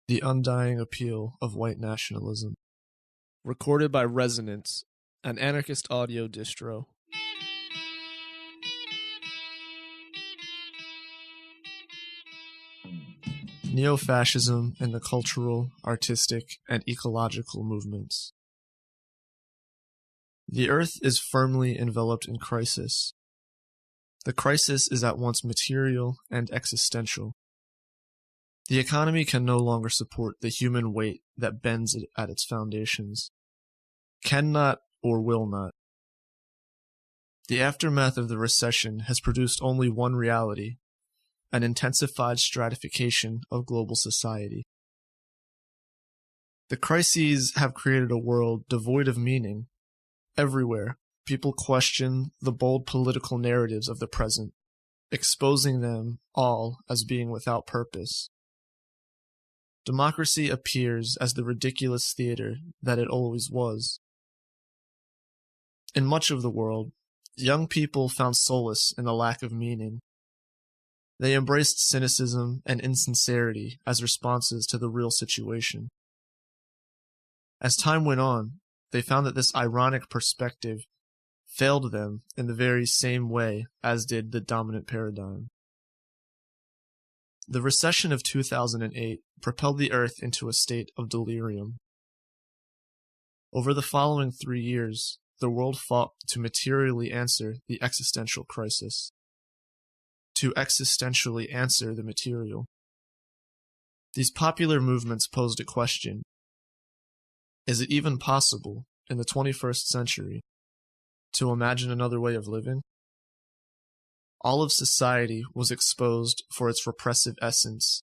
The Undying Appeal of White Nationalism. Recorded by Resonance, an anarchist audio distro. Neo-Fascism in the cultural, artistic, and ecological movements. The Earth is firmly enveloped in crisis. The crisis is at once material and existential. The economy can no longer support the human weight that bends it at its foundations. Cannot or will not. The aftermath of the recession has produced only one reality: an intensified stratification of global society. The crises have created a world devoid of meaning. Everywhere, people question the bold political narratives of the present, exposing them all as being without purpose. Democracy appears as the ridiculous theater that it always was. In much of the world, young people found solace in the lack of meaning. They embraced cynicism and insincerity as responses to the real situation. As time went on, they found that this ironic perspective failed them in the very same way as did the dominant paradigm. The recession of 2008 propelled the Earth into a state of delirium. Over the following 3 years, the world fought to materially answer the existential crisis, to existentially answer the material. These popular movements posed a question: is it even possible, in the 21st century, to imagine another way of living? All of society was exposed for its repressive essence,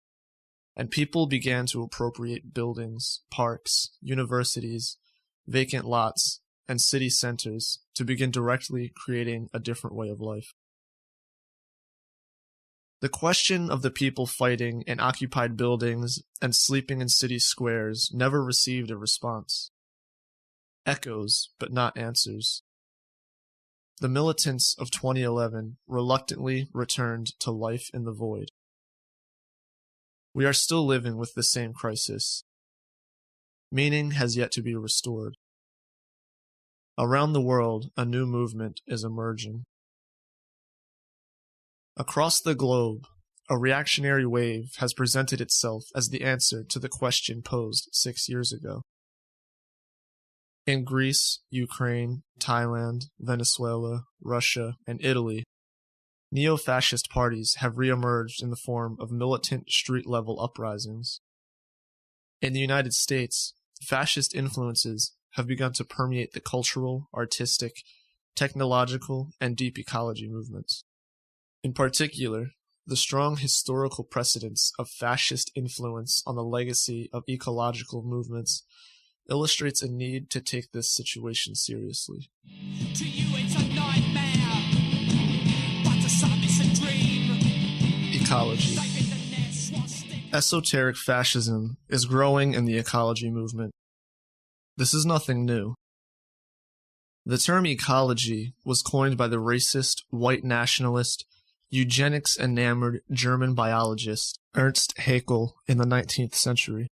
and people began to appropriate buildings, parks, universities, vacant lots, and city centers to begin directly creating a different way of life. The question of the people fighting in occupied buildings and sleeping in city squares never received a response. Echoes, but not answers. The militants of 2011 reluctantly returned to life in the void. We are still living with the same crisis. Meaning has yet to be restored. Around the world, a new movement is emerging. Across the globe, a reactionary wave has presented itself as the answer to the question posed 6 years ago. In Greece, Ukraine, Thailand, Venezuela, Russia, and Italy, neo-fascist parties have reemerged in the form of militant street-level uprisings. In the United States, fascist influences have begun to permeate the cultural, artistic, technological, and deep ecology movements. In particular, the strong historical precedence of fascist influence on the legacy of ecological movements illustrates a need to take this situation seriously. To you it's a nightmare, but to some it's a dream. Ecology. Esoteric fascism is growing in the ecology movement. This is nothing new. The term ecology was coined by the racist, white nationalist, eugenics-enamored German biologist Ernst Haeckel in the 19th century.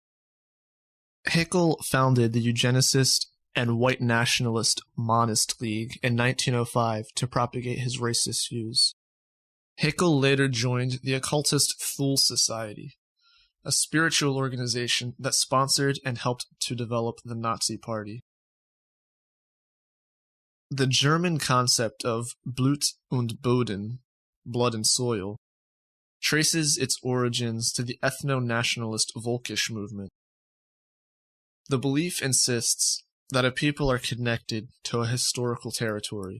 Haeckel founded the eugenicist and white nationalist Monist League in 1905 to propagate his racist views. Haeckel later joined the occultist Thule Society, a spiritual organization that sponsored and helped to develop the Nazi Party. The German concept of Blut und Boden, blood and soil, traces its origins to the ethno-nationalist Völkisch movement. The belief insists that a people are connected to a historical territory,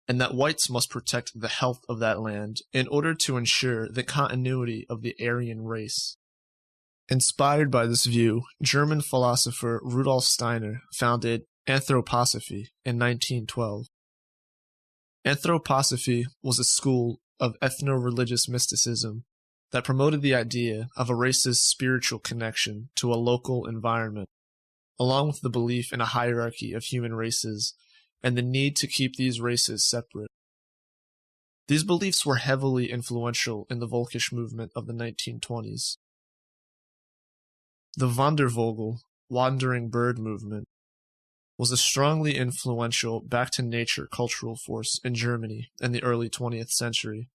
and that whites must protect the health of that land in order to ensure the continuity of the Aryan race. Inspired by this view, German philosopher Rudolf Steiner founded Anthroposophy in 1912. Anthroposophy was a school of ethno-religious mysticism that promoted the idea of a race's spiritual connection to a local environment, along with the belief in a hierarchy of human races and the need to keep these races separate. These beliefs were heavily influential in the Völkisch movement of the 1920s. The Wandervogel, wandering bird movement, was a strongly influential back-to-nature cultural force in Germany in the early 20th century,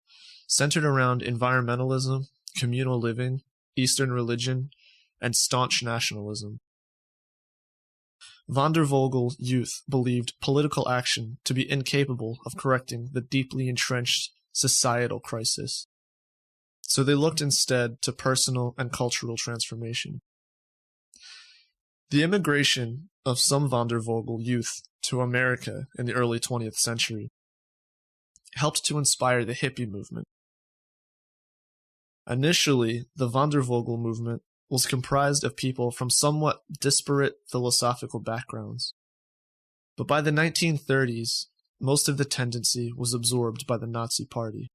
centered around environmentalism, communal living, Eastern religion, and staunch nationalism. Wandervogel youth believed political action to be incapable of correcting the deeply entrenched societal crisis, so they looked instead to personal and cultural transformation. The immigration of some Wandervogel youth to America in the early 20th century helped to inspire the hippie movement. Initially, the Wandervogel movement was comprised of people from somewhat disparate philosophical backgrounds, but by the 1930s, most of the tendency was absorbed by the Nazi Party.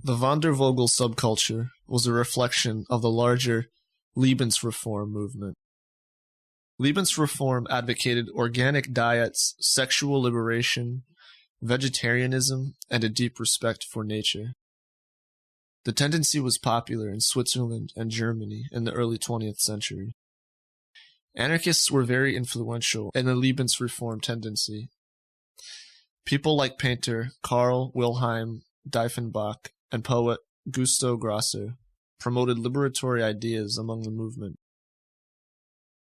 The Wandervogel subculture was a reflection of the larger Lebensreform movement. Lebensreform advocated organic diets, sexual liberation, vegetarianism, and a deep respect for nature. The tendency was popular in Switzerland and Germany in the early 20th century. Anarchists were very influential in the Lebensreform tendency. People like painter Karl Wilhelm Diefenbach and poet Gustav Grasser promoted liberatory ideas among the movement.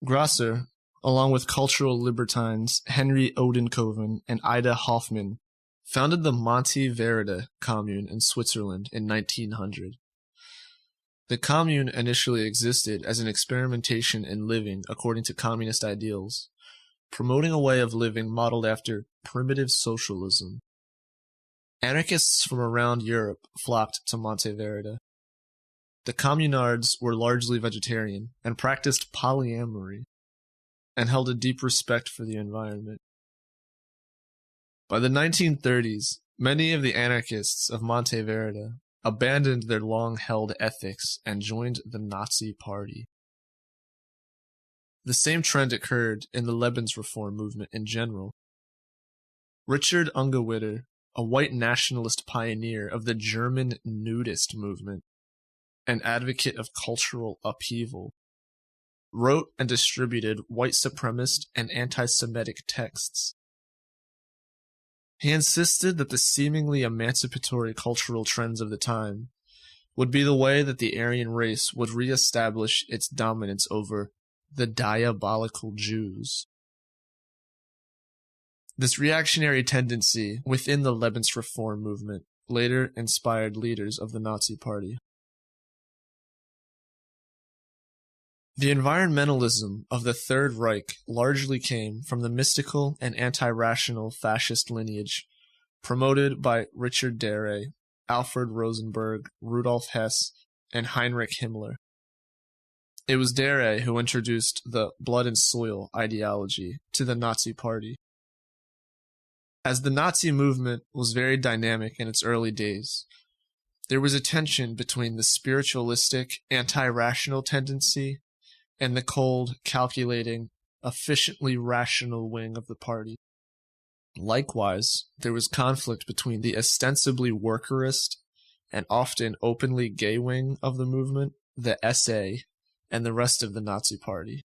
Grasser, along with cultural libertines Henry Odenkoven and Ida Hoffmann, founded the Monte Verde Commune in Switzerland in 1900. The Commune initially existed as an experimentation in living according to communist ideals, promoting a way of living modeled after primitive socialism. Anarchists from around Europe flocked to Monte Verde. The communards were largely vegetarian and practiced polyamory and held a deep respect for the environment. By the 1930s, many of the anarchists of Monte Verde abandoned their long-held ethics and joined the Nazi Party. The same trend occurred in the Lebensreform movement in general. Richard Ungewitter, a white nationalist pioneer of the German nudist movement, an advocate of cultural upheaval, wrote and distributed white supremacist and anti-Semitic texts. He insisted that the seemingly emancipatory cultural trends of the time would be the way that the Aryan race would reestablish its dominance over the diabolical Jews. This reactionary tendency within the Lebensreform movement later inspired leaders of the Nazi Party. The environmentalism of the Third Reich largely came from the mystical and anti-rational fascist lineage promoted by Richard Dare, Alfred Rosenberg, Rudolf Hess, and Heinrich Himmler. It was Dare who introduced the blood and soil ideology to the Nazi Party. As the Nazi movement was very dynamic in its early days, there was a tension between the spiritualistic, anti-rational tendency and the cold, calculating, efficiently rational wing of the party. Likewise, there was conflict between the ostensibly workerist and often openly gay wing of the movement, the SA, and the rest of the Nazi Party.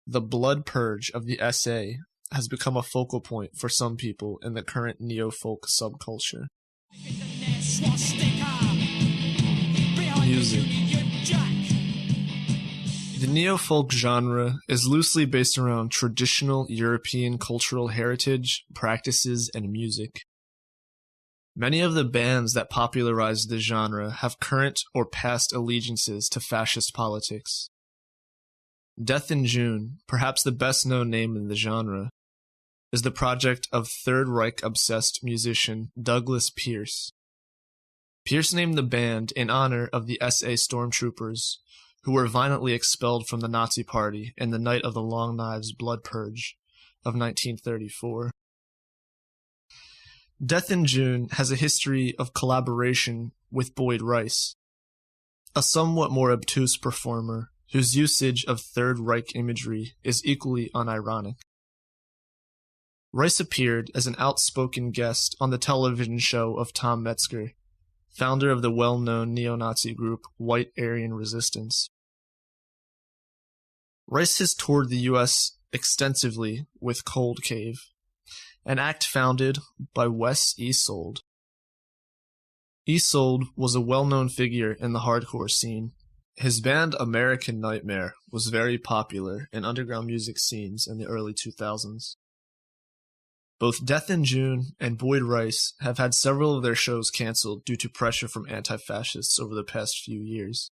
The blood purge of the SA has become a focal point for some people in the current neo-folk subculture. Music. The neo-folk genre is loosely based around traditional European cultural heritage, practices, and music. Many of the bands that popularized the genre have current or past allegiances to fascist politics. Death in June, perhaps the best-known name in the genre, is the project of Third Reich-obsessed musician Douglas Pierce. Pierce named the band in honor of the SA stormtroopers who were violently expelled from the Nazi Party in the night of the Long Knives Blood Purge of 1934. Death in June has a history of collaboration with Boyd Rice, a somewhat more obtuse performer whose usage of Third Reich imagery is equally unironic. Rice appeared as an outspoken guest on the television show of Tom Metzger, founder of the well-known neo-Nazi group White Aryan Resistance. Rice has toured the U.S. extensively with Cold Cave, an act founded by Wes Isolde. Isolde was a well-known figure in the hardcore scene. His band American Nightmare was very popular in underground music scenes in the early 2000s. Both Death in June and Boyd Rice have had several of their shows canceled due to pressure from anti-fascists over the past few years.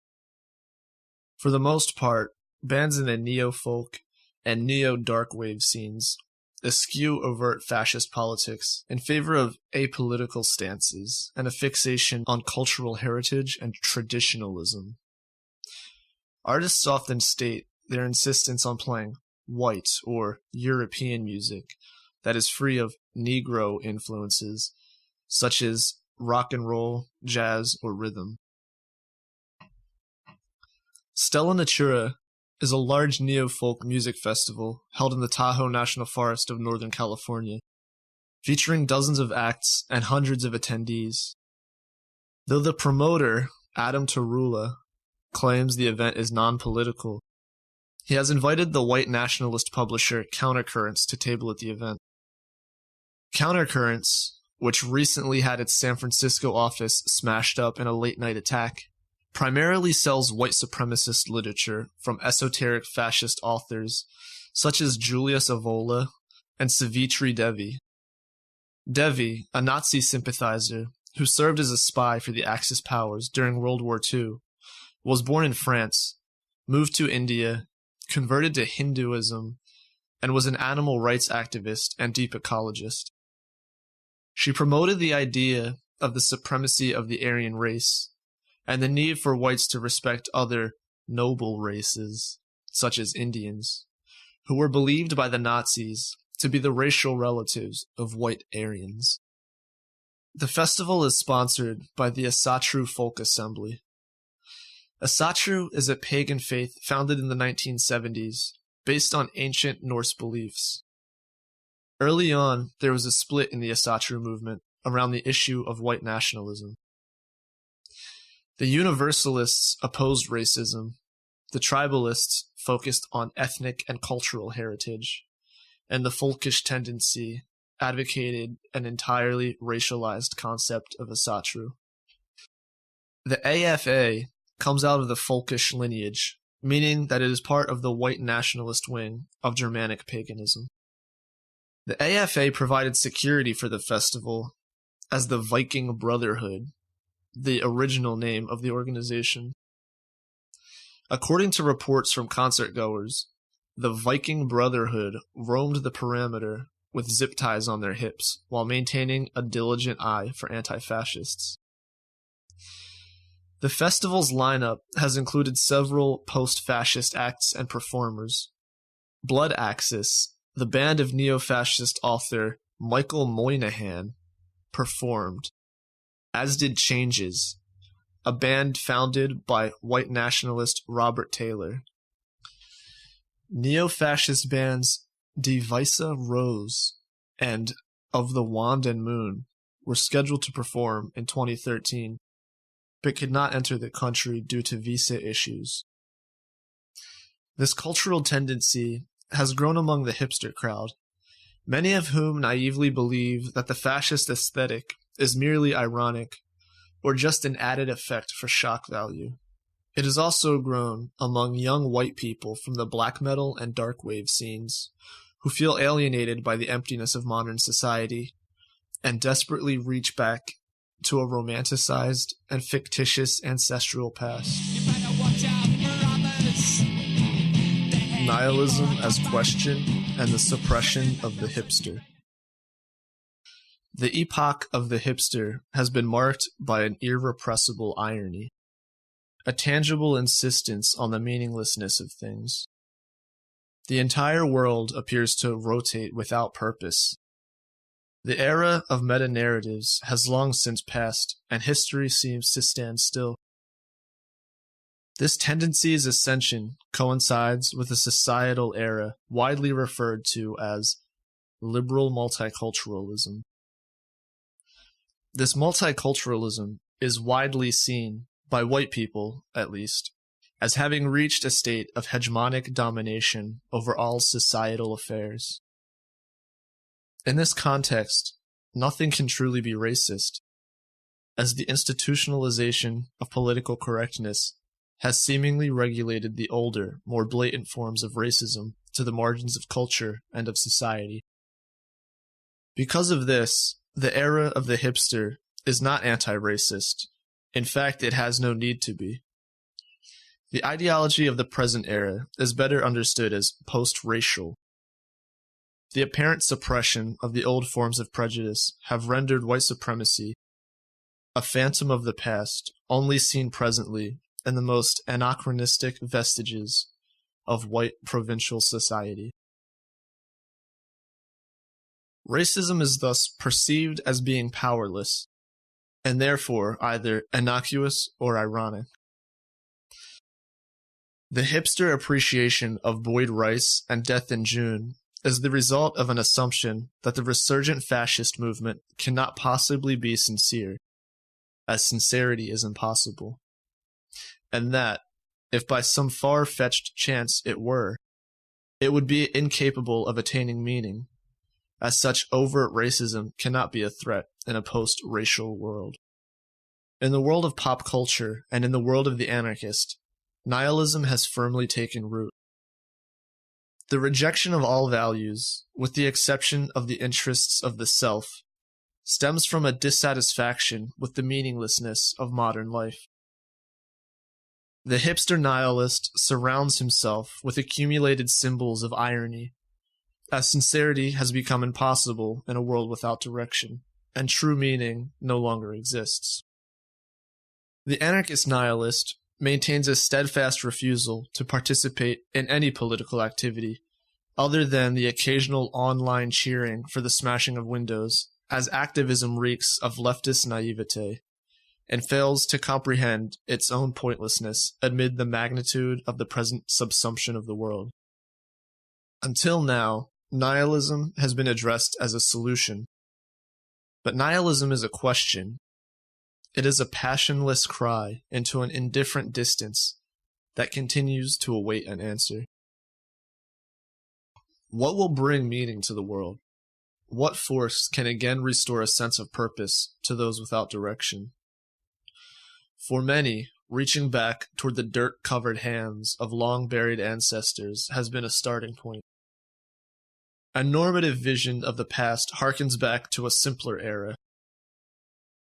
For the most part, bands in the neo-folk and neo-dark wave scenes eschew overt fascist politics in favor of apolitical stances and a fixation on cultural heritage and traditionalism. Artists often state their insistence on playing white or European music that is free of Negro influences, such as rock and roll, jazz, or rhythm. Stella Natura is a large neo-folk music festival held in the Tahoe National Forest of Northern California, featuring dozens of acts and hundreds of attendees. Though the promoter, Adam Tarula, claims the event is non-political, he has invited the white nationalist publisher Countercurrents to table at the event. Countercurrents, which recently had its San Francisco office smashed up in a late-night attack, primarily sells white supremacist literature from esoteric fascist authors such as Julius Evola and Savitri Devi. Devi, a Nazi sympathizer who served as a spy for the Axis powers during World War II, was born in France, moved to India, converted to Hinduism, and was an animal rights activist and deep ecologist. She promoted the idea of the supremacy of the Aryan race and the need for whites to respect other noble races, such as Indians, who were believed by the Nazis to be the racial relatives of white Aryans. The festival is sponsored by the Asatru Folk Assembly. Asatru is a pagan faith founded in the 1970s, based on ancient Norse beliefs. Early on, there was a split in the Asatru movement around the issue of white nationalism. The Universalists opposed racism, the Tribalists focused on ethnic and cultural heritage, and the Folkish tendency advocated an entirely racialized concept of Asatru. The AFA comes out of the Folkish lineage, meaning that it is part of the white nationalist wing of Germanic paganism. The AFA provided security for the festival as the Viking Brotherhood, the original name of the organization. According to reports from concertgoers, the Viking Brotherhood roamed the perimeter with zip ties on their hips while maintaining a diligent eye for anti-fascists. The festival's lineup has included several post-fascist acts and performers. Blood Axis, the band of neo-fascist author Michael Moynihan, performed, as did Changes, a band founded by white nationalist Robert Taylor. Neo-fascist bands Divisa Rose and Of the Wand and Moon were scheduled to perform in 2013, but could not enter the country due to visa issues. This cultural tendency has grown among the hipster crowd, many of whom naively believe that the fascist aesthetic is merely ironic or just an added effect for shock value. It has also grown among young white people from the black metal and dark wave scenes who feel alienated by the emptiness of modern society and desperately reach back to a romanticized and fictitious ancestral past. You better watch out for others. Nihilism as question and the suppression of the hipster. The epoch of the hipster has been marked by an irrepressible irony, a tangible insistence on the meaninglessness of things. The entire world appears to rotate without purpose. The era of meta-narratives has long since passed, and history seems to stand still. This tendency's ascension coincides with a societal era widely referred to as liberal multiculturalism. This multiculturalism is widely seen, by white people at least, as having reached a state of hegemonic domination over all societal affairs. In this context, nothing can truly be racist, as the institutionalization of political correctness has seemingly regulated the older, more blatant forms of racism to the margins of culture and of society. Because of this, the era of the hipster is not anti-racist. In fact, it has no need to be. The ideology of the present era is better understood as post-racial. The apparent suppression of the old forms of prejudice have rendered white supremacy a phantom of the past, only seen presently in the most anachronistic vestiges of white provincial society. Racism is thus perceived as being powerless, and therefore either innocuous or ironic. The hipster appreciation of Boyd Rice and Death in June is the result of an assumption that the resurgent fascist movement cannot possibly be sincere, as sincerity is impossible, and that, if by some far-fetched chance it were, it would be incapable of attaining meaning, as such overt racism cannot be a threat in a post-racial world. In the world of pop culture and in the world of the anarchist, nihilism has firmly taken root. The rejection of all values, with the exception of the interests of the self, stems from a dissatisfaction with the meaninglessness of modern life. The hipster nihilist surrounds himself with accumulated symbols of irony, as sincerity has become impossible in a world without direction, and true meaning no longer exists. The anarchist nihilist maintains a steadfast refusal to participate in any political activity other than the occasional online cheering for the smashing of windows, as activism reeks of leftist naivete, and fails to comprehend its own pointlessness amid the magnitude of the present subsumption of the world. Until now, nihilism has been addressed as a solution. But nihilism is a question. It is a passionless cry into an indifferent distance that continues to await an answer. What will bring meaning to the world? What force can again restore a sense of purpose to those without direction? For many, reaching back toward the dirt-covered hands of long-buried ancestors has been a starting point. A normative vision of the past harkens back to a simpler era.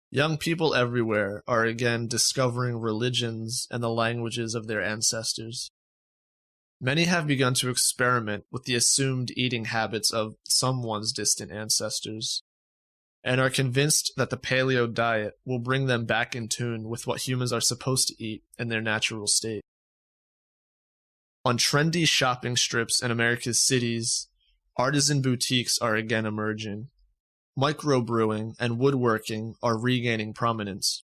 Young people everywhere are again discovering religions and the languages of their ancestors. Many have begun to experiment with the assumed eating habits of someone's distant ancestors, and are convinced that the paleo diet will bring them back in tune with what humans are supposed to eat in their natural state. On trendy shopping strips in America's cities, artisan boutiques are again emerging. Microbrewing and woodworking are regaining prominence.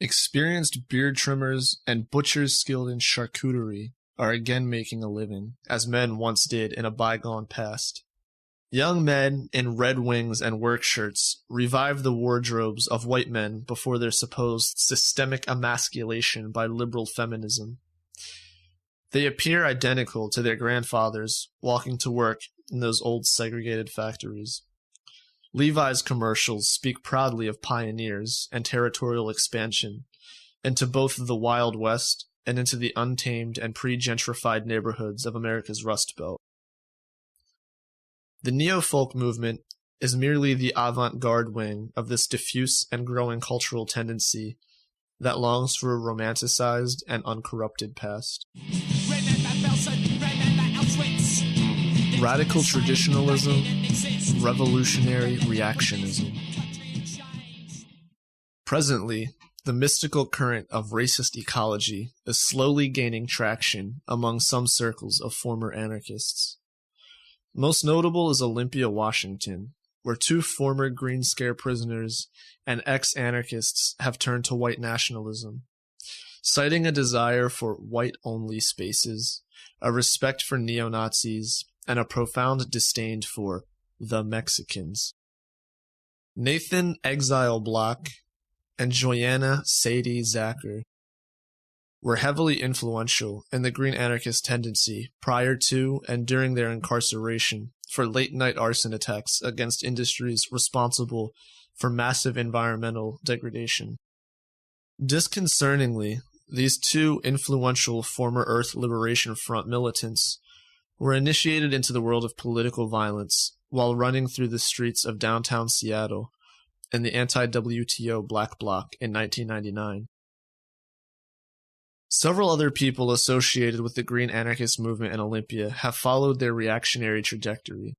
Experienced beard trimmers and butchers skilled in charcuterie are again making a living, as men once did in a bygone past. Young men in Red Wings and work shirts revive the wardrobes of white men before their supposed systemic emasculation by liberal feminism. They appear identical to their grandfathers walking to work in those old segregated factories. Levi's commercials speak proudly of pioneers and territorial expansion into both the Wild West and into the untamed and pre-gentrified neighborhoods of America's Rust Belt. The neo-folk movement is merely the avant-garde wing of this diffuse and growing cultural tendency that longs for a romanticized and uncorrupted past. Radical traditionalism, revolutionary reactionism. Presently, the mystical current of racist ecology is slowly gaining traction among some circles of former anarchists. Most notable is Olympia, Washington, where 2 former Green Scare prisoners and ex-anarchists have turned to white nationalism, citing a desire for white-only spaces, a respect for neo-Nazis, and a profound disdain for the Mexicans. Nathan Exile Block and Joanna Sadie Zacher were heavily influential in the Green Anarchist tendency prior to and during their incarceration for late-night arson attacks against industries responsible for massive environmental degradation. Disconcertingly, these two influential former Earth Liberation Front militants were initiated into the world of political violence while running through the streets of downtown Seattle in the anti-WTO Black Bloc in 1999. Several other people associated with the Green Anarchist movement in Olympia have followed their reactionary trajectory.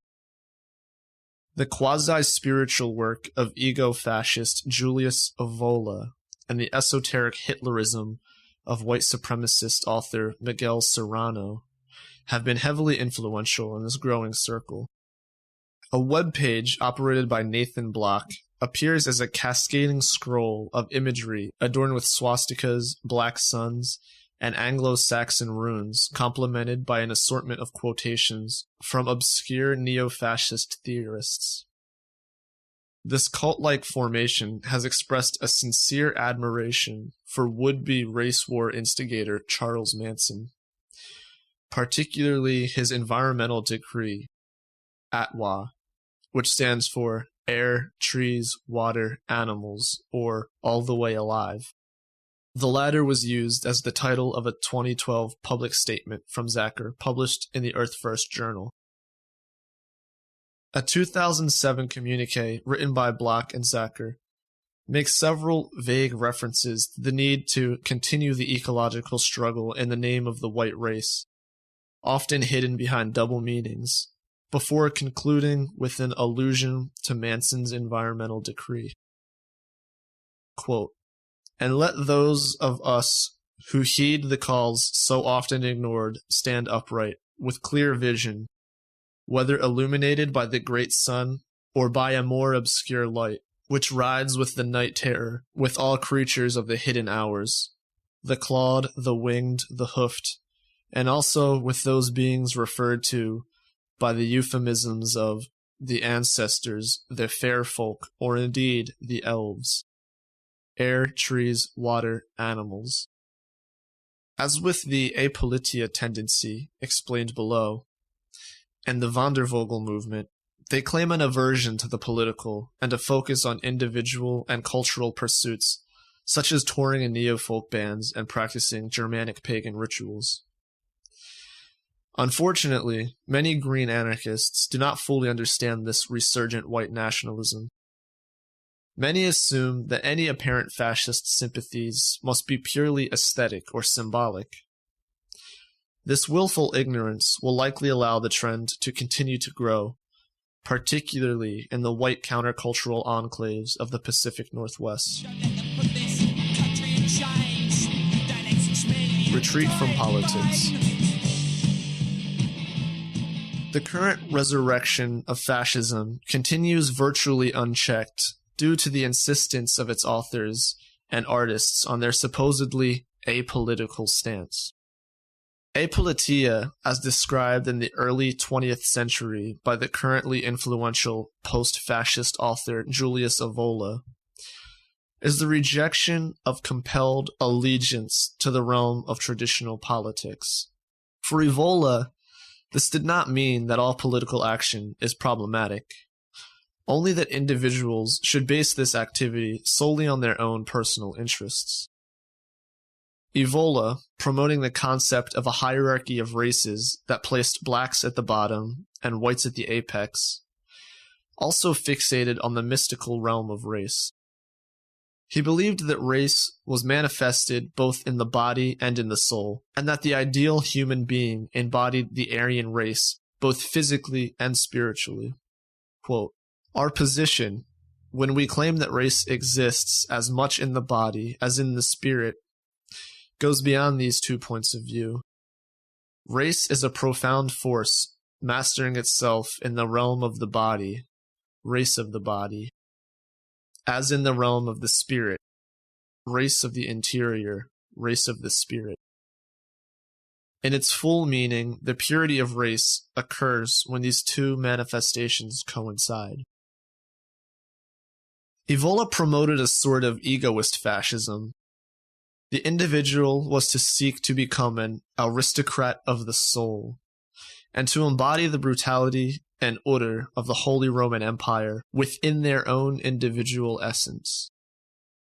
The quasi-spiritual work of Eco-Fascist Julius Evola and the esoteric Hitlerism of white supremacist author Miguel Serrano have been heavily influential in this growing circle. A webpage operated by Nathan Block appears as a cascading scroll of imagery adorned with swastikas, black suns, and Anglo-Saxon runes, complemented by an assortment of quotations from obscure neo-fascist theorists. This cult-like formation has expressed a sincere admiration for would-be race war instigator Charles Manson, particularly his environmental decree, ATWA, which stands for Air, Trees, Water, Animals, or All the Way Alive. The latter was used as the title of a 2012 public statement from Zacher published in the Earth First Journal. A 2007 communique written by Block and Zacher makes several vague references to the need to continue the ecological struggle in the name of the white race, often hidden behind double meanings, before concluding with an allusion to Manson's environmental decree. Quote, "And let those of us who heed the calls so often ignored stand upright, with clear vision, whether illuminated by the great sun or by a more obscure light, which rides with the night terror, with all creatures of the hidden hours, the clawed, the winged, the hoofed, and also with those beings referred to by the euphemisms of the ancestors, the fair folk, or indeed the elves. Air, trees, water, animals." As with the apolitia tendency explained below, and the van der Vogel movement, they claim an aversion to the political and a focus on individual and cultural pursuits, such as touring in neo-folk bands and practicing Germanic pagan rituals. Unfortunately, many green anarchists do not fully understand this resurgent white nationalism. Many assume that any apparent fascist sympathies must be purely aesthetic or symbolic. This willful ignorance will likely allow the trend to continue to grow, particularly in the white countercultural enclaves of the Pacific Northwest. Retreat from politics. The current resurrection of fascism continues virtually unchecked due to the insistence of its authors and artists on their supposedly apolitical stance. Apolitia, as described in the early 20th century by the currently influential post-fascist author Julius Evola, is the rejection of compelled allegiance to the realm of traditional politics. For Evola, this did not mean that all political action is problematic, only that individuals should base this activity solely on their own personal interests. Evola, promoting the concept of a hierarchy of races that placed blacks at the bottom and whites at the apex, also fixated on the mystical realm of race. He believed that race was manifested both in the body and in the soul, and that the ideal human being embodied the Aryan race both physically and spiritually. Quote, "Our position, when we claim that race exists as much in the body as in the spirit, goes beyond these 2 points of view. Race is a profound force mastering itself in the realm of the body, race of the body, as in the realm of the spirit, race of the interior, race of the spirit. In its full meaning, the purity of race occurs when these two manifestations coincide." Evola promoted a sort of egoist fascism. The individual was to seek to become an aristocrat of the soul, and to embody the brutality and order of the Holy Roman Empire within their own individual essence.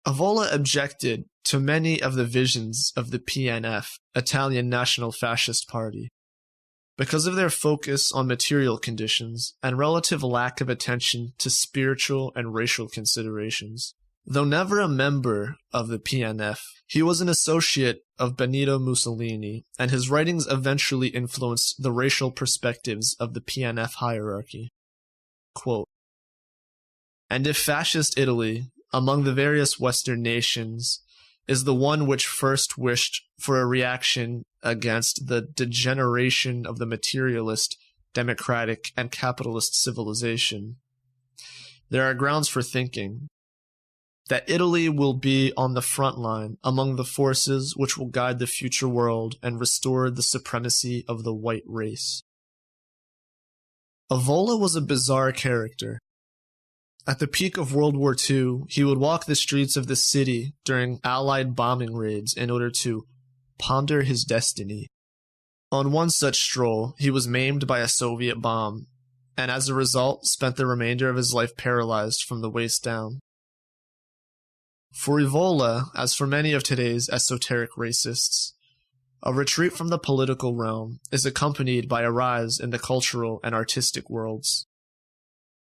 Evola objected to many of the visions of the PNF, Italian National Fascist Party, because of their focus on material conditions and relative lack of attention to spiritual and racial considerations. Though never a member of the PNF, he was an associate of Benito Mussolini, and his writings eventually influenced the racial perspectives of the PNF hierarchy. Quote, "And if fascist Italy, among the various Western nations, is the one which first wished for a reaction against the degeneration of the materialist, democratic, and capitalist civilization, there are grounds for thinking that Italy will be on the front line among the forces which will guide the future world and restore the supremacy of the white race." Evola was a bizarre character. At the peak of World War II, he would walk the streets of the city during Allied bombing raids in order to ponder his destiny. On one such stroll, he was maimed by a Soviet bomb, and as a result, spent the remainder of his life paralyzed from the waist down. For Evola, as for many of today's esoteric racists, a retreat from the political realm is accompanied by a rise in the cultural and artistic worlds.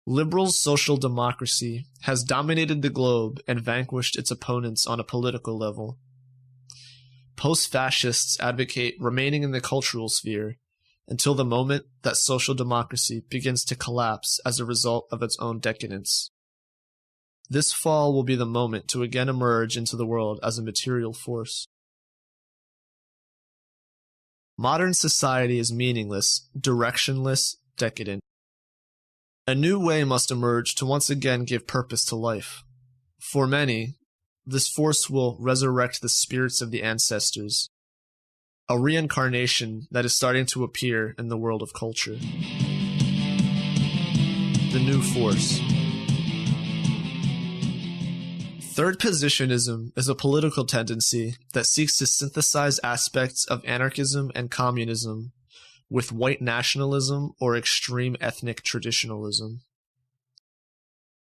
Liberal social democracy has dominated the globe and vanquished its opponents on a political level. Post-fascists advocate remaining in the cultural sphere until the moment that social democracy begins to collapse as a result of its own decadence. This fall will be the moment to again emerge into the world as a material force. Modern society is meaningless, directionless, decadent. A new way must emerge to once again give purpose to life. For many, this force will resurrect the spirits of the ancestors, a reincarnation that is starting to appear in the world of culture. The new force. Third positionism is a political tendency that seeks to synthesize aspects of anarchism and communism with white nationalism or extreme ethnic traditionalism.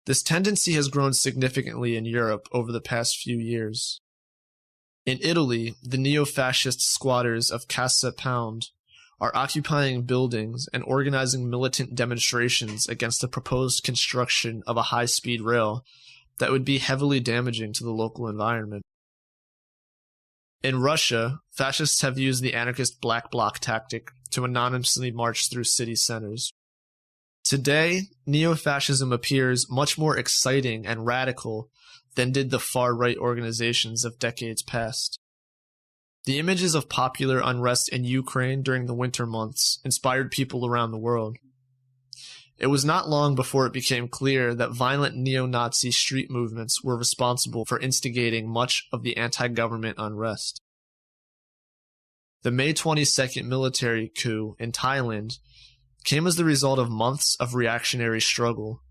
This tendency has grown significantly in Europe over the past few years. In Italy, the neo-fascist squatters of Casa Pound are occupying buildings and organizing militant demonstrations against the proposed construction of a high-speed rail that would be heavily damaging to the local environment. In Russia, fascists have used the anarchist black bloc tactic to anonymously march through city centers. Today, neo-fascism appears much more exciting and radical than did the far-right organizations of decades past. The images of popular unrest in Ukraine during the winter months inspired people around the world. It was not long before it became clear that violent neo-Nazi street movements were responsible for instigating much of the anti-government unrest. The May 22nd military coup in Thailand came as the result of months of reactionary struggle,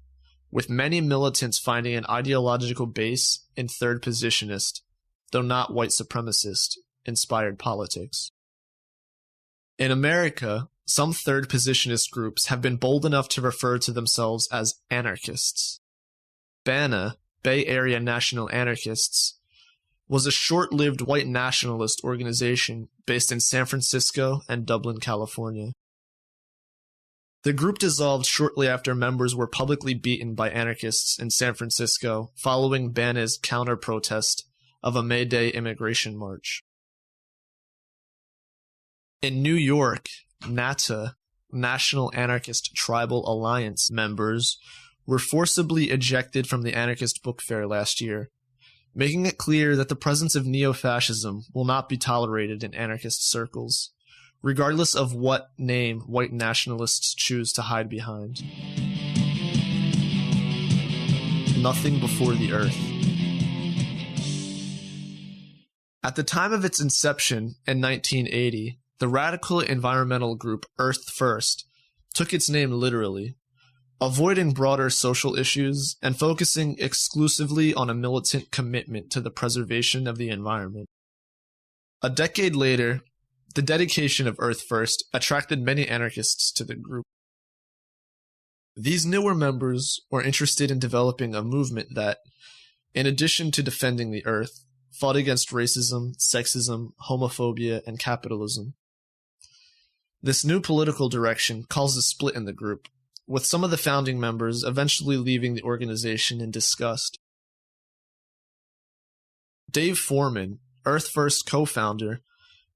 with many militants finding an ideological base in third positionist, though not white supremacist, inspired politics. In America, some third positionist groups have been bold enough to refer to themselves as anarchists. BANA, Bay Area National Anarchists, was a short-lived white nationalist organization based in San Francisco and Dublin, California. The group dissolved shortly after members were publicly beaten by anarchists in San Francisco following BANA's counter-protest of a May Day immigration march. In New York, NATA, National Anarchist Tribal Alliance members were forcibly ejected from the anarchist book fair last year, making it clear that the presence of neo-fascism will not be tolerated in anarchist circles, regardless of what name white nationalists choose to hide behind. Nothing before the earth. At the time of its inception in 1980, the radical environmental group Earth First took its name literally, avoiding broader social issues and focusing exclusively on a militant commitment to the preservation of the environment. A decade later, the dedication of Earth First attracted many anarchists to the group. These newer members were interested in developing a movement that, in addition to defending the Earth, fought against racism, sexism, homophobia, and capitalism. This new political direction caused a split in the group, with some of the founding members eventually leaving the organization in disgust. Dave Foreman, Earth First co-founder,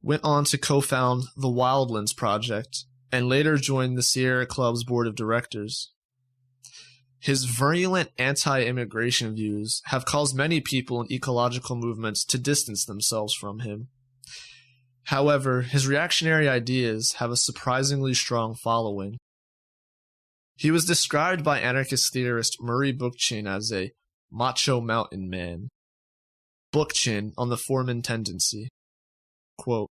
went on to co-found the Wildlands Project and later joined the Sierra Club's board of directors. His virulent anti-immigration views have caused many people in ecological movements to distance themselves from him. However, his reactionary ideas have a surprisingly strong following. He was described by anarchist theorist Murray Bookchin as a macho mountain man. Bookchin on the Foreman tendency. Quote,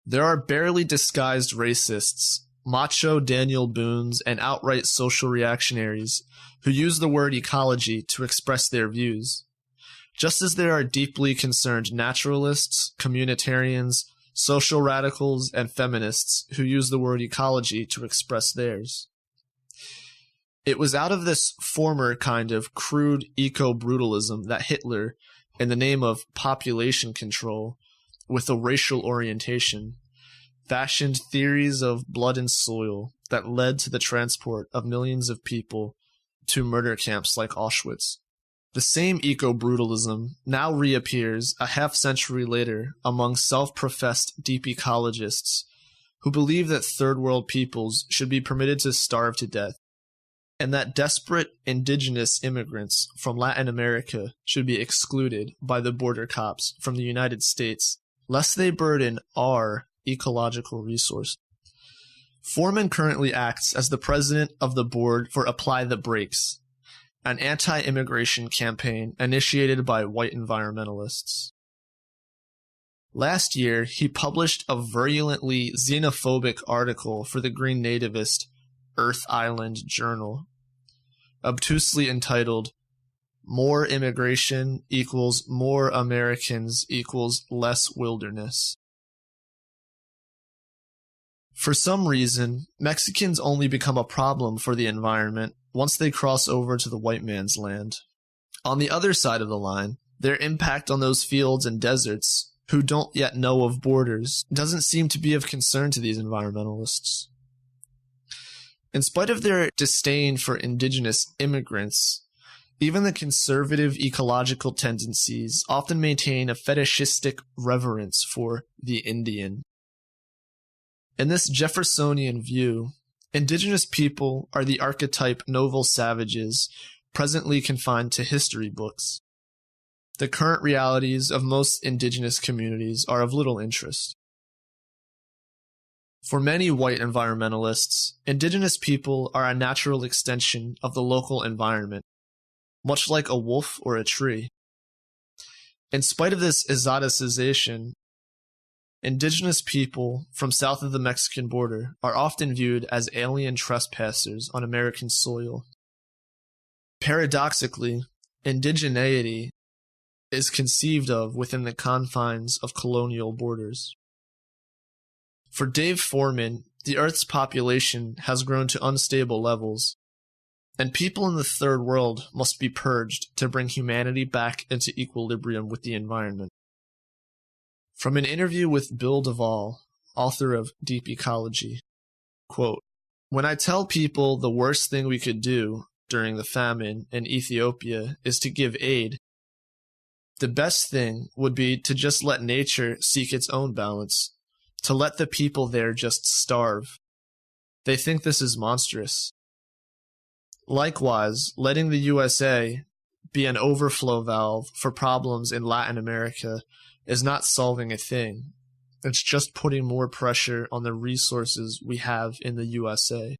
"There are barely disguised racists, macho Daniel Boones, and outright social reactionaries who use the word ecology to express their views, just as there are deeply concerned naturalists, communitarians, social radicals, and feminists who use the word ecology to express theirs. It was out of this former kind of crude eco-brutalism that Hitler, in the name of population control, with a racial orientation, fashioned theories of blood and soil that led to the transport of millions of people to murder camps like Auschwitz. The same eco-brutalism now reappears a half-century later among self-professed deep ecologists who believe that third-world peoples should be permitted to starve to death, and that desperate indigenous immigrants from Latin America should be excluded by the border cops from the United States, lest they burden our ecological resource. Foreman currently acts as the president of the board for Apply the Brakes, an anti-immigration campaign initiated by white environmentalists. Last year, he published a virulently xenophobic article for the Green Nativist Earth Island Journal, obtusely entitled, "More Immigration equals More Americans equals Less Wilderness." For some reason, Mexicans only become a problem for the environment once they cross over to the white man's land. On the other side of the line, their impact on those fields and deserts, who don't yet know of borders, doesn't seem to be of concern to these environmentalists. In spite of their disdain for indigenous immigrants, even the conservative ecological tendencies often maintain a fetishistic reverence for the Indian. In this Jeffersonian view, indigenous people are the archetype noble savages presently confined to history books. The current realities of most indigenous communities are of little interest. For many white environmentalists, indigenous people are a natural extension of the local environment, much like a wolf or a tree. In spite of this exoticization, indigenous people from south of the Mexican border are often viewed as alien trespassers on American soil. Paradoxically, indigeneity is conceived of within the confines of colonial borders. For Dave Foreman, the Earth's population has grown to unstable levels, and people in the third world must be purged to bring humanity back into equilibrium with the environment. From an interview with Bill Duvall, author of Deep Ecology, quote, "When I tell people the worst thing we could do during the famine in Ethiopia is to give aid, the best thing would be to just let nature seek its own balance, to let the people there just starve. They think this is monstrous. Likewise, letting the USA be an overflow valve for problems in Latin America is not solving a thing. It's just putting more pressure on the resources we have in the USA."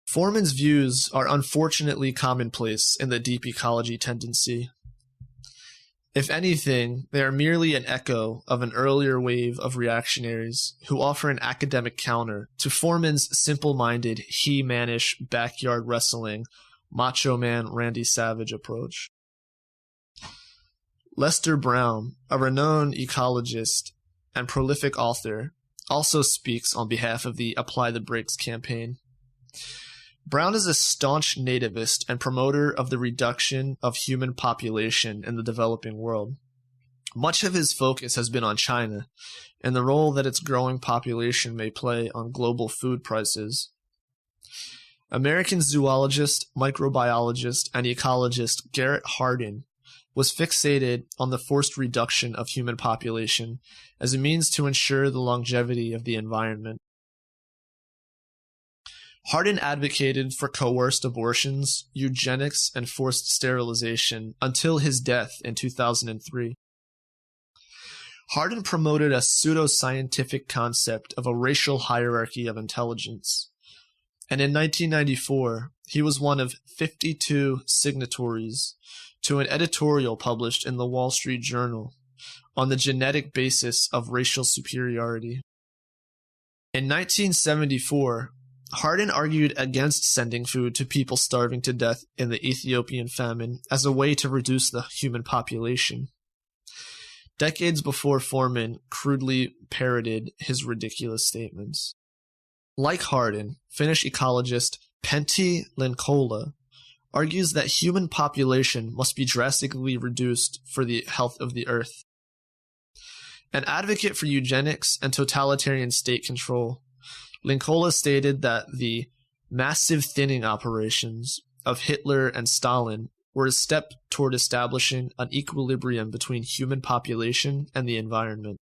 Foreman's views are unfortunately commonplace in the deep ecology tendency. If anything, they are merely an echo of an earlier wave of reactionaries who offer an academic counter to Foreman's simple-minded, he-manish, backyard wrestling, macho man Randy Savage approach. Lester Brown, a renowned ecologist and prolific author, also speaks on behalf of the Apply the Brakes campaign. Brown is a staunch nativist and promoter of the reduction of human population in the developing world. Much of his focus has been on China and the role that its growing population may play on global food prices. American zoologist, microbiologist, and ecologist Garrett Hardin was fixated on the forced reduction of human population as a means to ensure the longevity of the environment. Hardin advocated for coerced abortions, eugenics, and forced sterilization until his death in 2003. Hardin promoted a pseudoscientific concept of a racial hierarchy of intelligence, and in 1994, he was one of 52 signatories to an editorial published in the Wall Street Journal on the genetic basis of racial superiority. In 1974, Hardin argued against sending food to people starving to death in the Ethiopian famine as a way to reduce the human population. Decades before Foreman crudely parroted his ridiculous statements. Like Hardin, Finnish ecologist Pentti Linkola argues that human population must be drastically reduced for the health of the earth. An advocate for eugenics and totalitarian state control, Linkola stated that the massive thinning operations of Hitler and Stalin were a step toward establishing an equilibrium between human population and the environment.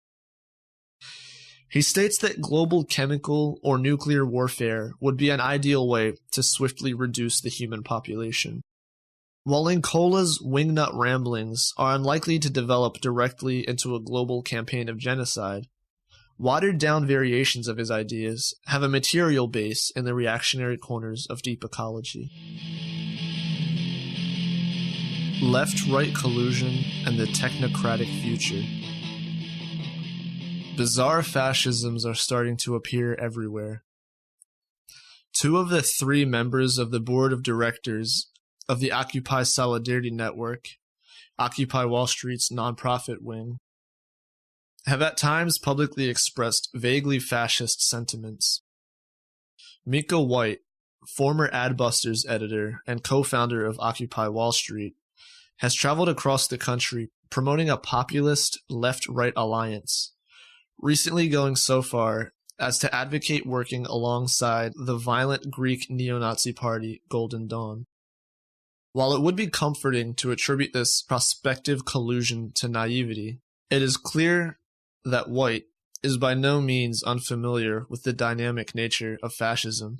He states that global chemical or nuclear warfare would be an ideal way to swiftly reduce the human population. While Linkola's wingnut ramblings are unlikely to develop directly into a global campaign of genocide, watered-down variations of his ideas have a material base in the reactionary corners of deep ecology. Left-right collusion and the technocratic future. Bizarre fascisms are starting to appear everywhere. 2 of the 3 members of the board of directors of the Occupy Solidarity Network, Occupy Wall Street's nonprofit wing, have at times publicly expressed vaguely fascist sentiments. Mika White, former Adbusters editor and co-founder of Occupy Wall Street, has traveled across the country promoting a populist left-right alliance, recently going so far as to advocate working alongside the violent Greek neo-Nazi party Golden Dawn. While it would be comforting to attribute this prospective collusion to naivety, it is clear that White is by no means unfamiliar with the dynamic nature of fascism.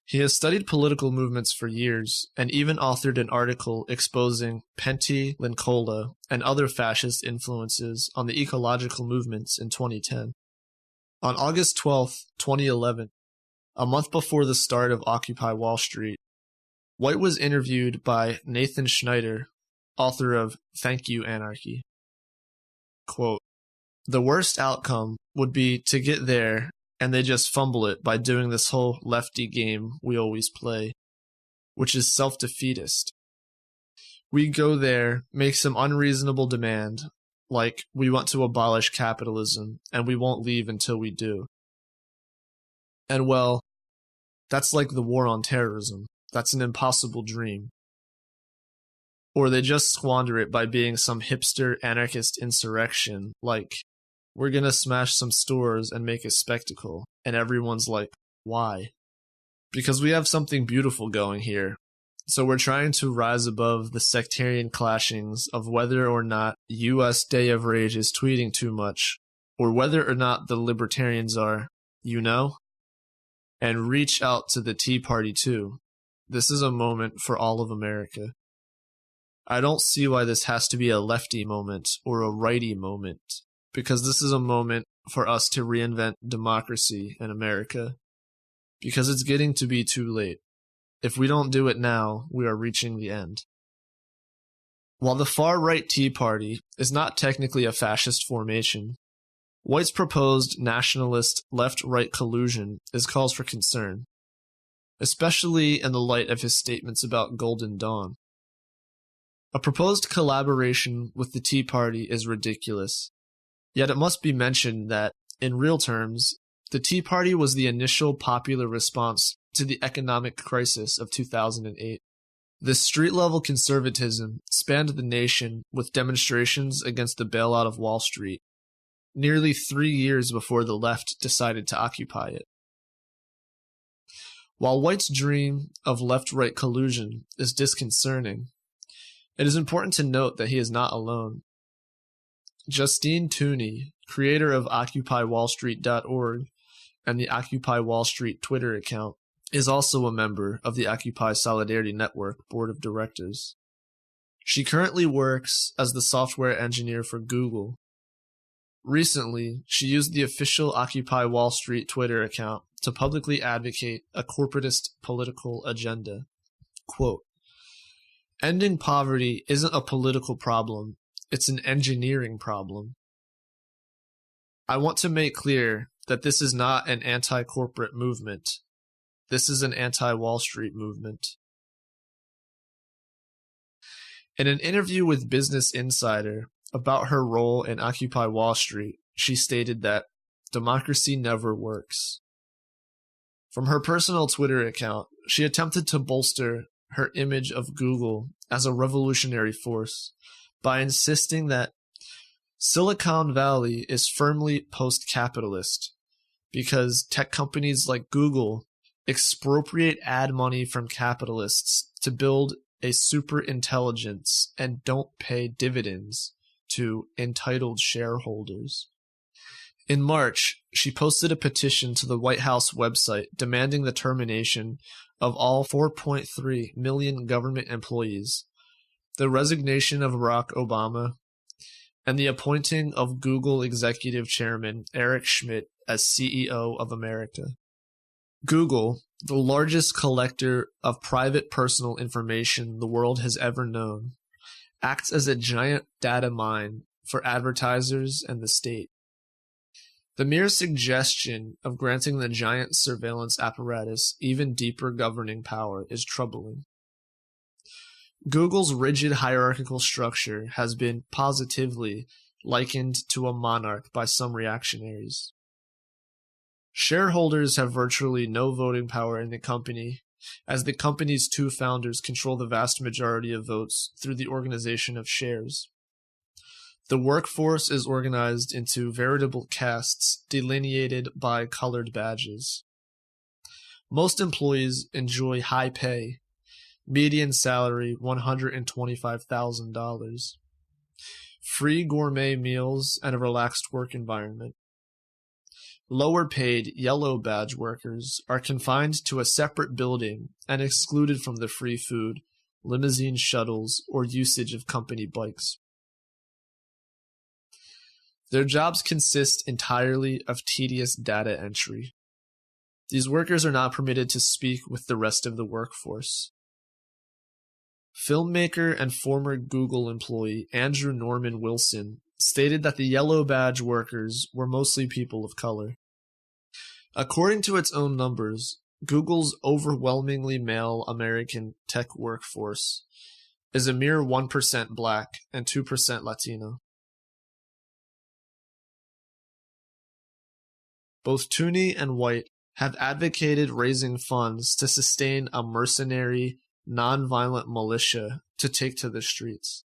He has studied political movements for years and even authored an article exposing Pentti Linkola and other fascist influences on the ecological movements in 2010. On August 12, 2011, a month before the start of Occupy Wall Street, White was interviewed by Nathan Schneider, author of Thank You, Anarchy. Quote, "The worst outcome would be to get there and they just fumble it by doing this whole lefty game we always play, which is self-defeatist. We go there, make some unreasonable demand, like we want to abolish capitalism and we won't leave until we do. And well, that's like the war on terrorism. That's an impossible dream. Or they just squander it by being some hipster anarchist insurrection, like, we're gonna smash some stores and make a spectacle. And everyone's like, why? Because we have something beautiful going here. So we're trying to rise above the sectarian clashings of whether or not US Day of Rage is tweeting too much, or whether or not the libertarians are, and reach out to the Tea Party too. This is a moment for all of America. I don't see why this has to be a lefty moment or a righty moment, because this is a moment for us to reinvent democracy in America. Because it's getting to be too late. If we don't do it now, we are reaching the end." While the far-right Tea Party is not technically a fascist formation, White's proposed nationalist left-right collusion is cause for concern, especially in the light of his statements about Golden Dawn. A proposed collaboration with the Tea Party is ridiculous, yet it must be mentioned that, in real terms, the Tea Party was the initial popular response to the economic crisis of 2008. This street-level conservatism spanned the nation with demonstrations against the bailout of Wall Street, nearly 3 years before the left decided to occupy it. While White's dream of left-right collusion is disconcerting, it is important to note that he is not alone. Justine Tooney, creator of OccupyWallStreet.org and the Occupy Wall Street Twitter account, is also a member of the Occupy Solidarity Network Board of Directors. She currently works as the software engineer for Google. Recently, she used the official Occupy Wall Street Twitter account to publicly advocate a corporatist political agenda. Quote, "Ending poverty isn't a political problem, it's an engineering problem. I want to make clear that this is not an anti-corporate movement. This is an anti-Wall Street movement." In an interview with Business Insider about her role in Occupy Wall Street, she stated that democracy never works. From her personal Twitter account, she attempted to bolster her image of Google as a revolutionary force by insisting that Silicon Valley is firmly post-capitalist because tech companies like Google expropriate ad money from capitalists to build a superintelligence and don't pay dividends to entitled shareholders. In March, she posted a petition to the White House website demanding the termination of all 4.3 million government employees, the resignation of Barack Obama, and the appointing of Google executive chairman Eric Schmidt as CEO of America. Google, the largest collector of private personal information the world has ever known, acts as a giant data mine for advertisers and the state. The mere suggestion of granting the giant surveillance apparatus even deeper governing power is troubling. Google's rigid hierarchical structure has been positively likened to a monarch by some reactionaries. Shareholders have virtually no voting power in the company, as the company's two founders control the vast majority of votes through the organization of shares. The workforce is organized into veritable castes delineated by colored badges. Most employees enjoy high pay, median salary $125,000, free gourmet meals, and a relaxed work environment. Lower-paid yellow badge workers are confined to a separate building and excluded from the free food, limousine shuttles, or usage of company bikes. Their jobs consist entirely of tedious data entry. These workers are not permitted to speak with the rest of the workforce. Filmmaker and former Google employee Andrew Norman Wilson stated that the yellow badge workers were mostly people of color. According to its own numbers, Google's overwhelmingly male American tech workforce is a mere 1% black and 2% Latino. Both Tooney and White have advocated raising funds to sustain a mercenary, non-violent militia to take to the streets.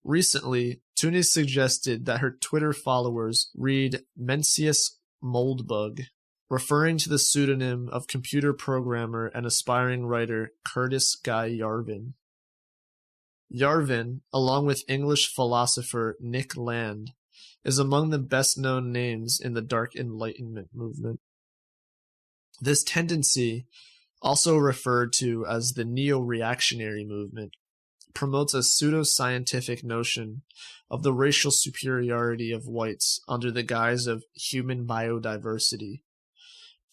Recently, Tooney suggested that her Twitter followers read Mencius Moldbug, referring to the pseudonym of computer programmer and aspiring writer Curtis Guy Yarvin. Yarvin, along with English philosopher Nick Land, is among the best-known names in the Dark Enlightenment movement. This tendency, also referred to as the neo-reactionary movement, promotes a pseudo-scientific notion of the racial superiority of whites under the guise of human biodiversity,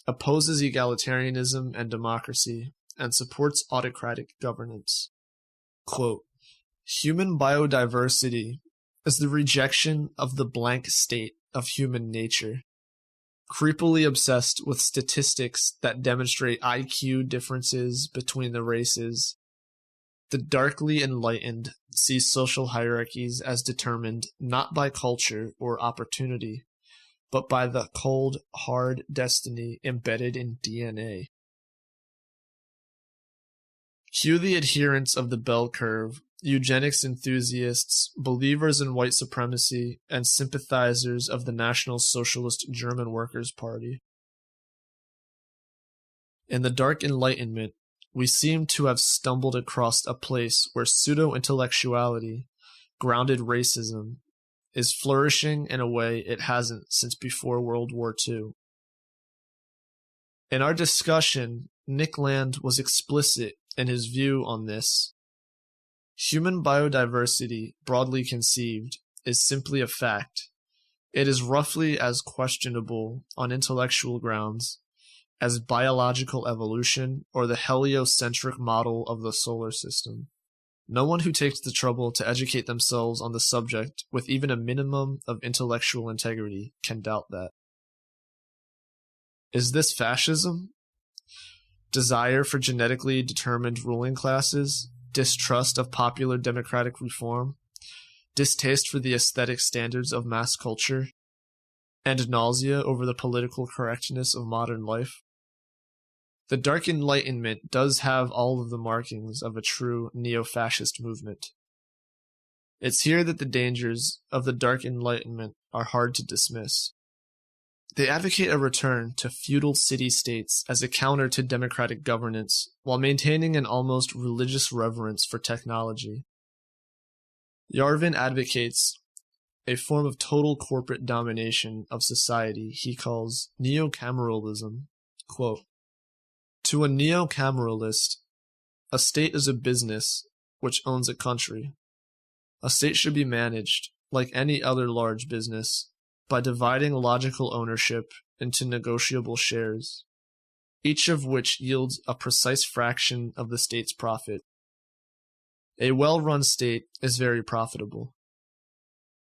opposes egalitarianism and democracy, and supports autocratic governance. Quote, Human biodiversity is the rejection of the blank state of human nature, creepily obsessed with statistics that demonstrate IQ differences between the races. The darkly enlightened see social hierarchies as determined not by culture or opportunity, but by the cold, hard destiny embedded in DNA. Cue the adherents of the bell curve, eugenics enthusiasts, believers in white supremacy, and sympathizers of the National Socialist German Workers' Party. In the Dark Enlightenment, we seem to have stumbled across a place where pseudo-intellectuality, grounded racism, is flourishing in a way it hasn't since before World War II. In our discussion, Nick Land was explicit in his view on this. Human biodiversity, broadly conceived, is simply a fact. It is roughly as questionable on intellectual grounds as biological evolution or the heliocentric model of the solar system. No one who takes the trouble to educate themselves on the subject with even a minimum of intellectual integrity can doubt that. Is this fascism? Desire for genetically determined ruling classes? Distrust of popular democratic reform? Distaste for the aesthetic standards of mass culture? And nausea over the political correctness of modern life? The Dark Enlightenment does have all of the markings of a true neo-fascist movement. It's here that the dangers of the Dark Enlightenment are hard to dismiss. They advocate a return to feudal city-states as a counter to democratic governance, while maintaining an almost religious reverence for technology. Yarvin advocates a form of total corporate domination of society he calls neo-cameralism. Quote, "To a neo-cameralist, a state is a business which owns a country. A state should be managed, like any other large business, by dividing logical ownership into negotiable shares, each of which yields a precise fraction of the state's profit. A well-run state is very profitable.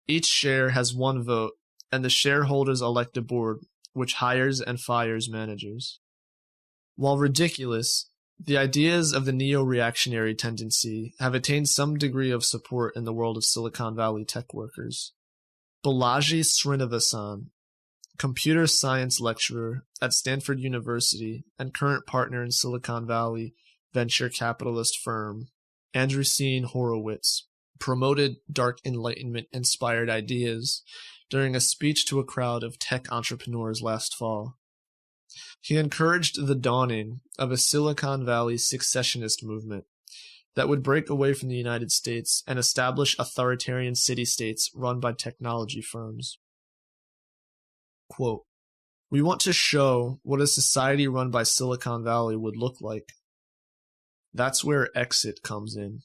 Each share has one vote, and the shareholders elect a board, which hires and fires managers. While ridiculous, the ideas of the neo-reactionary tendency have attained some degree of support in the world of Silicon Valley tech workers. Balaji Srinivasan, computer science lecturer at Stanford University and current partner in Silicon Valley venture capitalist firm Andreessen Horowitz, promoted Dark Enlightenment-inspired ideas during a speech to a crowd of tech entrepreneurs last fall. He encouraged the dawning of a Silicon Valley successionist movement that would break away from the United States and establish authoritarian city-states run by technology firms. Quote, "We want to show what a society run by Silicon Valley would look like. That's where exit comes in.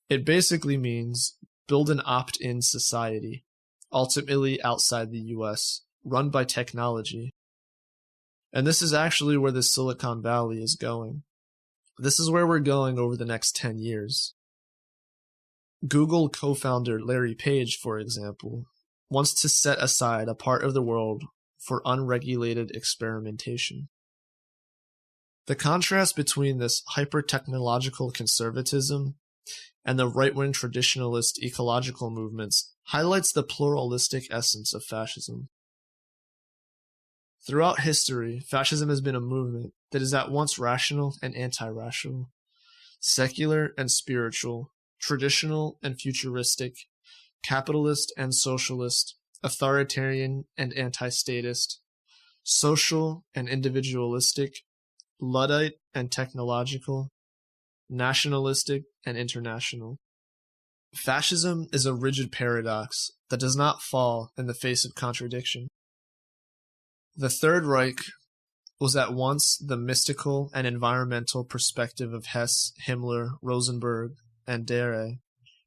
It basically means build an opt-in society, ultimately outside the US, run by technology. And this is actually where the Silicon Valley is going. This is where we're going over the next 10 years. Google co-founder Larry Page, for example, wants to set aside a part of the world for unregulated experimentation. The contrast between this hyper-technological conservatism and the right-wing traditionalist ecological movements highlights the pluralistic essence of fascism. Throughout history, fascism has been a movement that is at once rational and anti-rational, secular and spiritual, traditional and futuristic, capitalist and socialist, authoritarian and anti-statist, social and individualistic, Luddite and technological, nationalistic and international. Fascism is a rigid paradox that does not fall in the face of contradiction. The Third Reich was at once the mystical and environmental perspective of Hess, Himmler, Rosenberg, and Dere,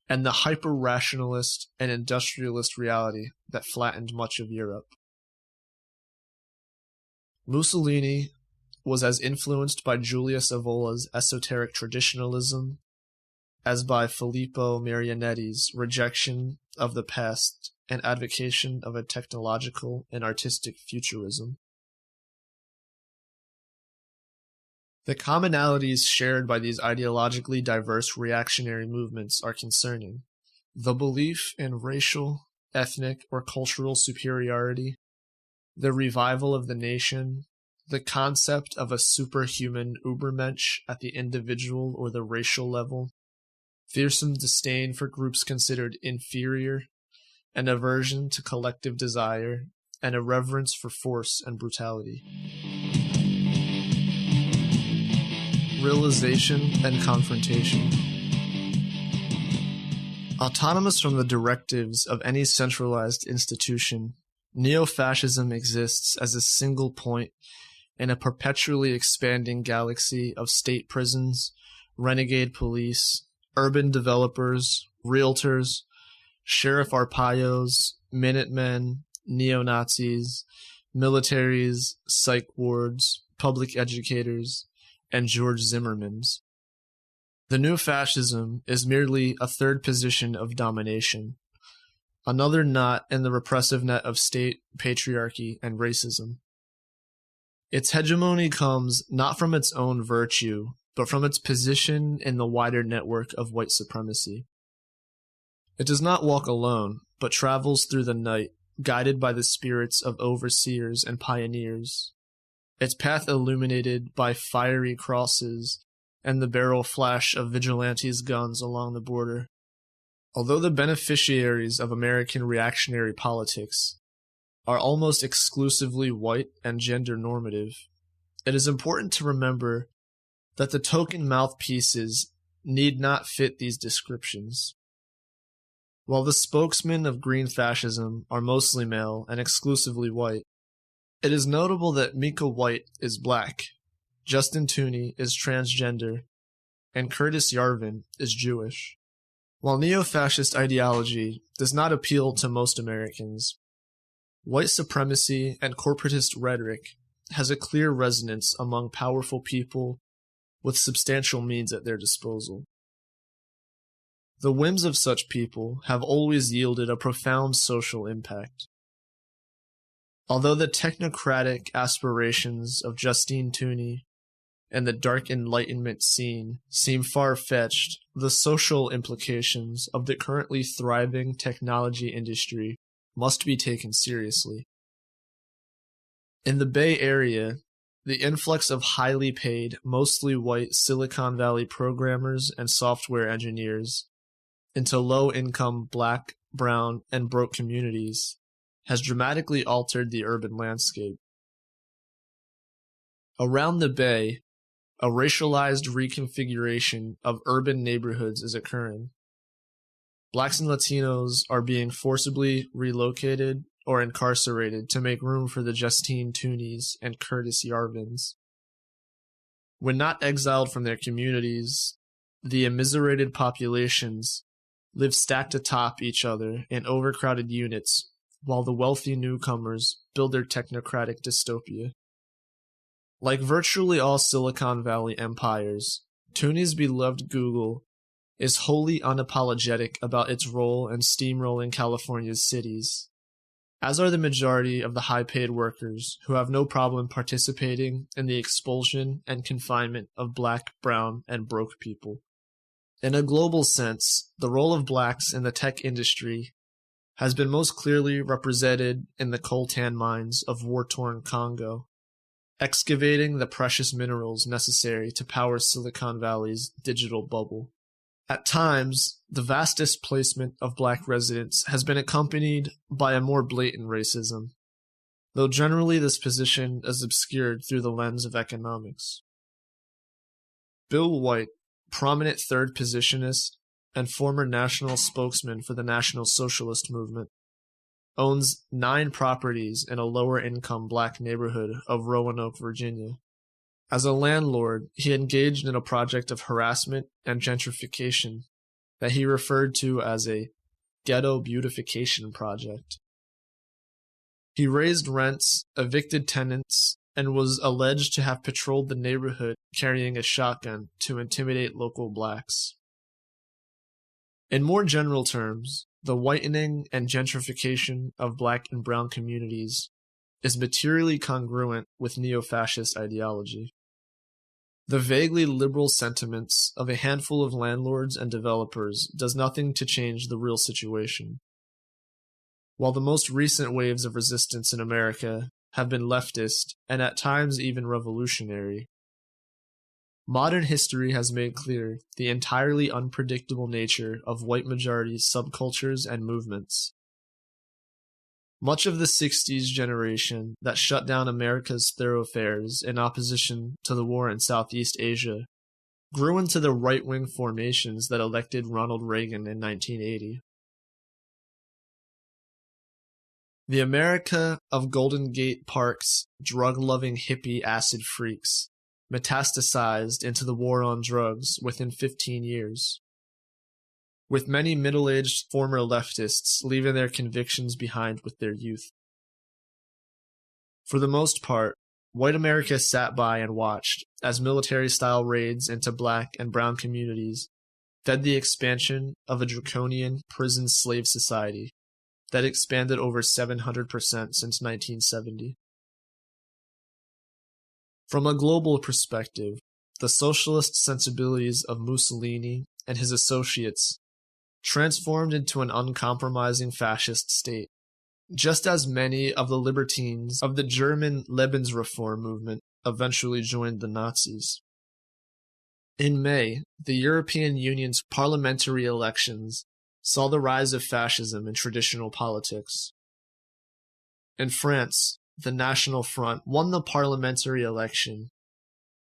and the hyper-rationalist and industrialist reality that flattened much of Europe. Mussolini was as influenced by Julius Evola's esoteric traditionalism as by Filippo Marianetti's rejection of the past and advocation of a technological and artistic futurism. The commonalities shared by these ideologically diverse reactionary movements are concerning. The belief in racial, ethnic, or cultural superiority, the revival of the nation, the concept of a superhuman Übermensch at the individual or the racial level, fearsome disdain for groups considered inferior, an aversion to collective desire, and a reverence for force and brutality. Realization and confrontation. Autonomous from the directives of any centralized institution, Neo-Fascism exists as a single point in a perpetually expanding galaxy of state prisons, renegade police, urban developers, realtors, sheriff arpayos, Minutemen, neo-Nazis, militaries, psych wards, public educators, and George Zimmermans. The new fascism is merely a third position of domination, another knot in the repressive net of state, patriarchy, and racism. Its hegemony comes not from its own virtue, but from its position in the wider network of white supremacy. It does not walk alone, but travels through the night, guided by the spirits of overseers and pioneers, its path illuminated by fiery crosses and the barrel flash of vigilantes' guns along the border. Although the beneficiaries of American reactionary politics are almost exclusively white and gender normative, it is important to remember that the token mouthpieces need not fit these descriptions. While the spokesmen of green fascism are mostly male and exclusively white, it is notable that Mika White is black, Justin Tooney is transgender, and Curtis Yarvin is Jewish. While neo-fascist ideology does not appeal to most Americans, white supremacy and corporatist rhetoric has a clear resonance among powerful people with substantial means at their disposal. The whims of such people have always yielded a profound social impact. Although the technocratic aspirations of Justine Tooney and the Dark Enlightenment scene seem far-fetched, the social implications of the currently thriving technology industry must be taken seriously. In the Bay Area, the influx of highly paid, mostly white Silicon Valley programmers and software engineers into low-income black, brown, and broke communities has dramatically altered the urban landscape. Around the Bay, a racialized reconfiguration of urban neighborhoods is occurring. Blacks and Latinos are being forcibly relocated or incarcerated to make room for the Justine Tooneys and Curtis Yarvins. When not exiled from their communities, the immiserated populations live stacked atop each other in overcrowded units while the wealthy newcomers build their technocratic dystopia. Like virtually all Silicon Valley empires, Tooney's beloved Google is wholly unapologetic about its role in steamrolling California's cities, as are the majority of the high-paid workers who have no problem participating in the expulsion and confinement of black, brown, and broke people. In a global sense, the role of blacks in the tech industry has been most clearly represented in the coltan mines of war-torn Congo, excavating the precious minerals necessary to power Silicon Valley's digital bubble. At times, the vast displacement of black residents has been accompanied by a more blatant racism, though generally this position is obscured through the lens of economics. Bill White, prominent third positionist and former national spokesman for the National Socialist Movement, owns 9 properties in a lower-income black neighborhood of Roanoke, Virginia. As a landlord, he engaged in a project of harassment and gentrification that he referred to as a ghetto beautification project. He raised rents, evicted tenants, and was alleged to have patrolled the neighborhood carrying a shotgun to intimidate local blacks. In more general terms, the whitening and gentrification of black and brown communities is materially congruent with neo-fascist ideology. The vaguely liberal sentiments of a handful of landlords and developers does nothing to change the real situation. While the most recent waves of resistance in America have been leftist and at times even revolutionary, modern history has made clear the entirely unpredictable nature of white majority subcultures and movements. Much of the 60s generation that shut down America's thoroughfares in opposition to the war in Southeast Asia grew into the right-wing formations that elected Ronald Reagan in 1980. The America of Golden Gate Park's drug-loving hippie acid freaks metastasized into the war on drugs within 15 years, with many middle-aged former leftists leaving their convictions behind with their youth. For the most part, white America sat by and watched as military-style raids into black and brown communities fed the expansion of a draconian prison slave society that expanded over 700% since 1970. From a global perspective, the socialist sensibilities of Mussolini and his associates transformed into an uncompromising fascist state, just as many of the libertines of the German Lebensreform movement eventually joined the Nazis. In May, the European Union's parliamentary elections saw the rise of fascism in traditional politics. In France, the National Front won the parliamentary election,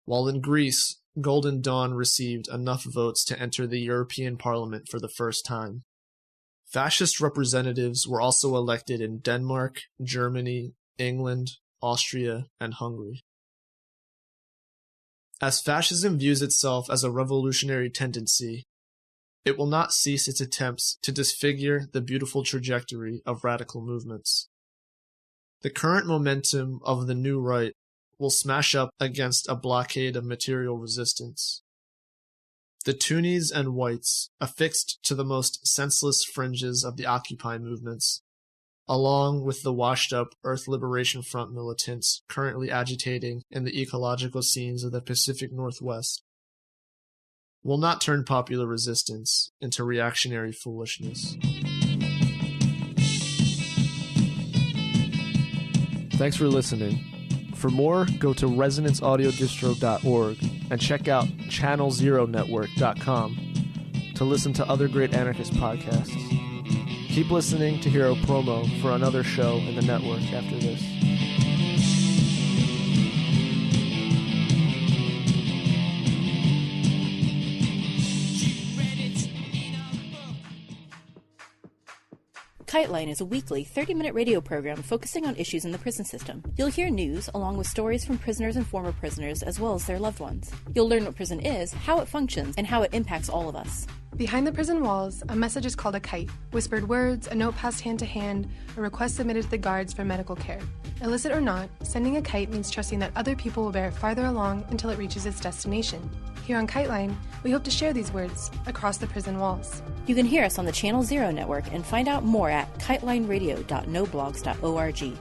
while in Greece, Golden Dawn received enough votes to enter the European Parliament for the first time. Fascist representatives were also elected in Denmark, Germany, England, Austria, and Hungary. As fascism views itself as a revolutionary tendency, it will not cease its attempts to disfigure the beautiful trajectory of radical movements. The current momentum of the new right will smash up against a blockade of material resistance. The toonies and whites, affixed to the most senseless fringes of the Occupy movements, along with the washed-up Earth Liberation Front militants currently agitating in the ecological scenes of the Pacific Northwest, will not turn popular resistance into reactionary foolishness. Thanks for listening. For more, go to resonanceaudiodistro.org and check out channelzeronetwork.com to listen to other great anarchist podcasts. Keep listening to hear a promo for another show in the network after this. Tightline is a weekly 30-minute radio program focusing on issues in the prison system. You'll hear news along with stories from prisoners and former prisoners as well as their loved ones. You'll learn what prison is, how it functions, and how it impacts all of us. Behind the prison walls, a message is called a kite. Whispered words, a note passed hand to hand, a request submitted to the guards for medical care. Illicit or not, sending a kite means trusting that other people will bear it farther along until it reaches its destination. Here on Kiteline, we hope to share these words across the prison walls. You can hear us on the Channel Zero network and find out more at kitelineradio.noblogs.org.